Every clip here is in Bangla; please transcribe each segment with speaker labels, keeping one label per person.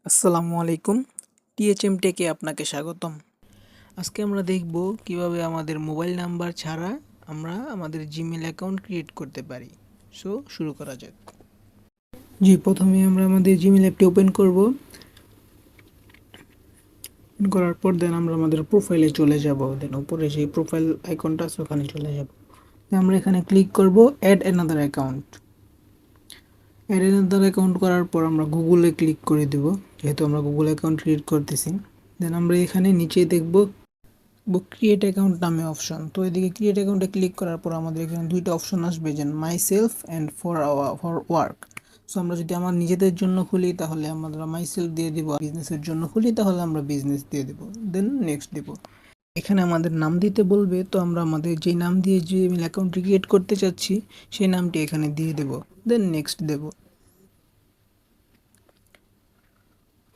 Speaker 1: আসসালামু আলাইকুম। টিএচএম টেকে আপনাকে স্বাগতম। আজকে আমরা দেখব কিভাবে আমাদের মোবাইল নাম্বার ছাড়া আমরা আমাদের জিমেল অ্যাকাউন্ট ক্রিয়েট করতে পারি। সো শুরু করা যাক। প্রথমে আমরা আমাদের জিমেল অ্যাপটি ওপেন করব। করার পর দেন আমরা আমাদের প্রোফাইলে চলে যাব। দেন উপরে যে প্রোফাইল আইকনটা আছে ওখানে চলে যাব। আমরা এখানে ক্লিক করব add another account. Add another account করার পর আমরা গুগলে ক্লিক করে দেব, যেহেতু আমরা গুগল অ্যাকাউন্ট ক্রিয়েট করতেছি। দেন আমরা এখানে নিচে দেখব ক্রিয়েট অ্যাকাউন্ট নামে অপশন। তো এদিকে ক্রিয়েট অ্যাকাউন্টে ক্লিক করার পর আমাদের এখানে দুইটা অপশন আসবে, যেন my self and for work. So আমরা যদি আমার নিজেদের জন্য খুলি তাহলে আমরা মাই সেলফ দিয়ে দিব, বিজনেসের জন্য খুলি তাহলে আমরা বিজনেস দিয়ে দেবো। দেন নেক্সট দেব। এখানে আমাদের নাম দিতে বলবে, তো আমরা আমাদের যেই নাম দিয়ে যে ইমেল অ্যাকাউন্ট ক্রিয়েট করতে চাচ্ছি সেই নামটি এখানে দিয়ে দেব। দেন নেক্সট দেব।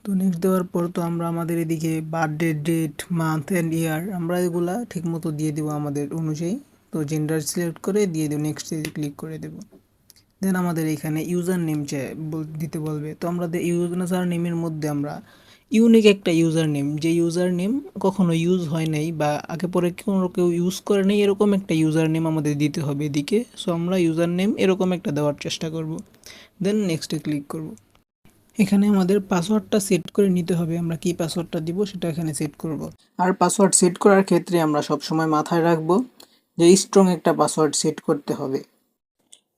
Speaker 1: তো নেক্সট দেওয়ার পর তো আমরা আমাদের এদিকে বার্থডে, ডেট, মান্থ অ্যান্ড ইয়ার আমরা এগুলা ঠিক মতো দিয়ে দেবো আমাদের অনুযায়ী। তো জেন্ডার সিলেক্ট করে দিয়ে দেবো, নেক্সট ক্লিক করে দেবো। দেন আমাদের এখানে ইউজার নেম দিতে বলবে। তো আমরা ইউজার নেমের মধ্যে আমরা ইউনিক একটা ইউজার নেম, যে ইউজার নেম কখনো ইউজ হয় নাই বা আগে পরে কোনো কেউ ইউজ করে নাই, এরকম একটা ইউজার নেম আমাদের দিতে হবে এদিকে। সো আমরা ইউজার নেম এরকম একটা দেওয়ার চেষ্টা করব। দেন নেক্সটে ক্লিক করব। এখানে আমাদের পাসওয়ার্ডটা সেট করে নিতে হবে। আমরা কি পাসওয়ার্ডটা দিব সেটা এখানে সেট করব। আর পাসওয়ার্ড সেট করার ক্ষেত্রে আমরা সবসময় মাথায় রাখবো যে স্ট্রং একটা পাসওয়ার্ড সেট করতে হবে।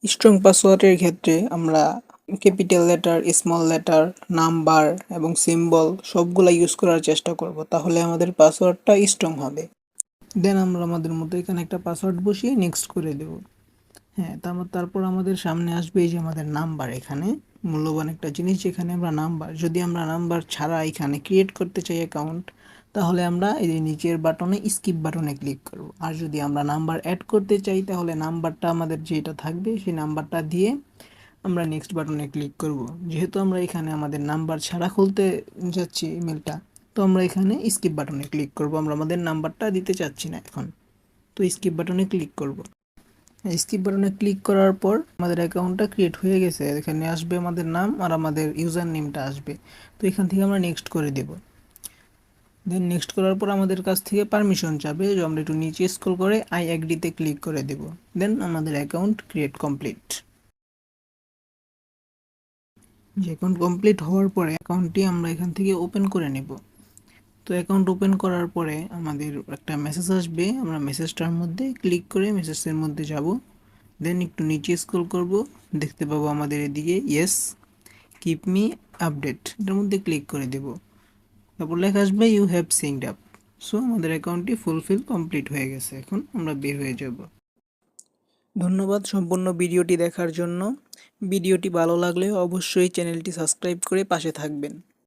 Speaker 1: স্ট্রং পাসওয়ার্ডের ক্ষেত্রে আমরা capital letter, small letter, number এবং সিম্বল সবগুলা ইউজ করার চেষ্টা করব, তাহলে আমাদের পাসওয়ার্ডটা স্ট্রং হবে। দেন আমরা আমাদের মতো এখানে একটা পাসওয়ার্ড বসিয়ে নেক্সট করে দেব। হ্যাঁ, তারপর আমাদের সামনে আসবে এই যে আমাদের নাম্বার। এখানে মূল্যবান একটা জিনিস, যেখানে আমরা নাম্বার, যদি আমরা নাম্বার ছাড়া এখানে ক্রিয়েট করতে চাই অ্যাকাউন্ট, তাহলে আমরা এই যে নিচের বাটনে স্কিপ বাটনে ক্লিক করব। আর যদি আমরা নাম্বার অ্যাড করতে চাই তাহলে নাম্বারটা আমাদের যেটা থাকবে সেই নাম্বারটা দিয়ে আমরা নেক্সট বাটনে ক্লিক করব। যেহেতু আমরা এখানে আমাদের নাম্বার ছাড়া খুলতে যাচ্ছি ইমেলটা, তো আমরা এখানে স্কিপ বাটনে ক্লিক করব। আমরা আমাদের নাম্বারটা দিতে চাচ্ছি না এখন, তো স্কিপ বাটনে ক্লিক করব। স্কিপ বাটনে ক্লিক করার পর আমাদের অ্যাকাউন্টটা ক্রিয়েট হয়ে গেছে। এখানে আসবে আমাদের নাম আর আমাদের ইউজার নেমটা আসবে। তো এখান থেকে আমরা নেক্সট করে দেব। দেন নেক্সট করার পর আমাদের কাছ থেকে পারমিশন চাবে, যে আমরা একটু নিচে স্ক্রল করে আই অ্যাগ্রিতে ক্লিক করে দেব। দেন আমাদের অ্যাকাউন্ট ক্রিয়েট কমপ্লিট। যে অ্যাকাউন্ট কমপ্লিট হওয়ার পরে অ্যাকাউন্টটি আমরা এখান থেকে ওপেন করে নেব। তো অ্যাকাউন্ট ওপেন করার পরে আমাদের একটা মেসেজ আসবে, আমরা মেসেজটার মধ্যে ক্লিক করে মেসেজের মধ্যে যাব। দেন একটু নিচে স্ক্রল করব, দেখতে পাবো আমাদের এদিকে ইয়েস কিপ মি আপডেট, এটার মধ্যে ক্লিক করে দেব। তারপর লেখা আসবে ইউ হ্যাভ সিঙ্কড আপ। সো আমাদের অ্যাকাউন্টটি ফুলফিল কমপ্লিট হয়ে গেছে। এখন আমরা বের হয়ে যাব। ধন্যবাদ সম্পূর্ণ ভিডিওটি দেখার জন্য। ভিডিওটি ভালো লাগলে অবশ্যই চ্যানেলটি সাবস্ক্রাইব করে পাশে থাকবেন।